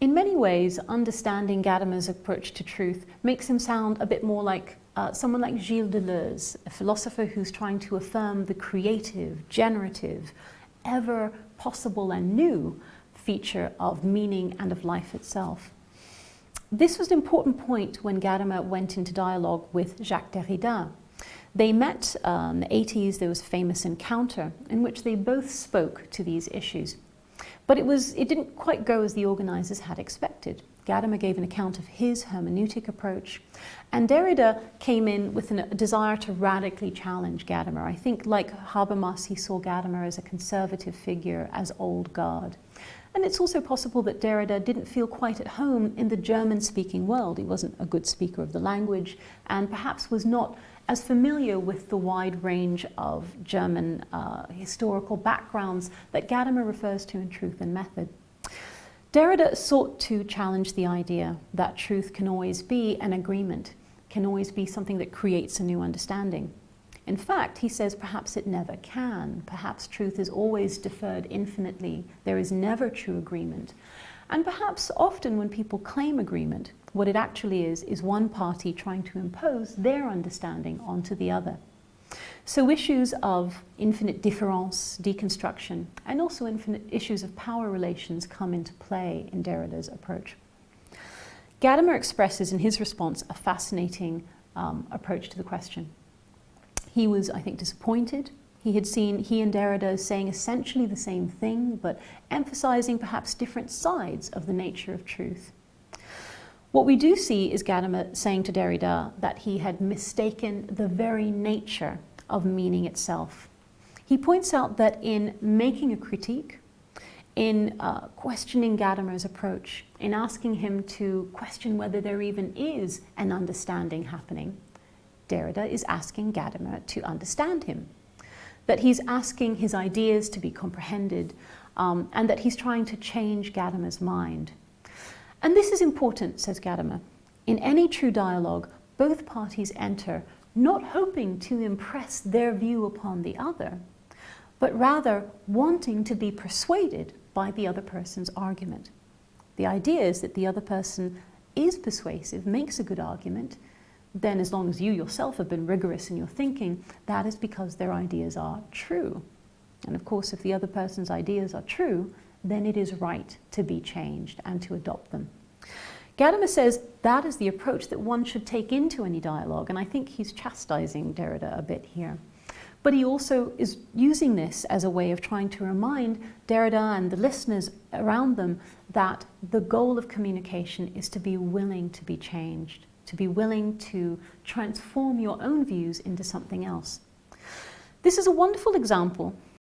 In many ways, understanding Gadamer's approach to truth makes him sound a bit more like someone like Gilles Deleuze, a philosopher who's trying to affirm the creative, generative, ever possible and new feature of meaning and of life itself. This was an important point when Gadamer went into dialogue with Jacques Derrida. They met in the 80s. There was a famous encounter in which they both spoke to these issues. But it didn't quite go as the organizers had expected. Gadamer gave an account of his hermeneutic approach, and Derrida came in with a desire to radically challenge Gadamer. I think, like Habermas, he saw Gadamer as a conservative figure, as old guard. And it's also possible that Derrida didn't feel quite at home in the German-speaking world. He wasn't a good speaker of the language, and perhaps was not as familiar with the wide range of German historical backgrounds that Gadamer refers to in Truth and Method. Derrida sought to challenge the idea that truth can always be an agreement, can always be something that creates a new understanding. In fact, he says perhaps it never can. Perhaps truth is always deferred infinitely. There is never true agreement. And perhaps often when people claim agreement, what it actually is one party trying to impose their understanding onto the other. So issues of infinite difference, deconstruction, and also infinite issues of power relations come into play in Derrida's approach. Gadamer expresses in his response a fascinating approach to the question. He was, I think, disappointed. He had seen he and Derrida saying essentially the same thing, but emphasizing perhaps different sides of the nature of truth. What we do see is Gadamer saying to Derrida that he had mistaken the very nature of meaning itself. He points out that in making a critique, in questioning Gadamer's approach, in asking him to question whether there even is an understanding happening, Derrida is asking Gadamer to understand him, that he's asking his ideas to be comprehended, and that he's trying to change Gadamer's mind. And this is important, says Gadamer. In any true dialogue, both parties enter not hoping to impress their view upon the other, but rather wanting to be persuaded by the other person's argument. The idea is that the other person is persuasive, makes a good argument, then as long as you yourself have been rigorous in your thinking, that is because their ideas are true. And of course, if the other person's ideas are true, then it is right to be changed and to adopt them. Gadamer says that is the approach that one should take into any dialogue, and I think he's chastising Derrida a bit here. But he also is using this as a way of trying to remind Derrida and the listeners around them that the goal of communication is to be willing to be changed, to be willing to transform your own views into something else. This is a wonderful example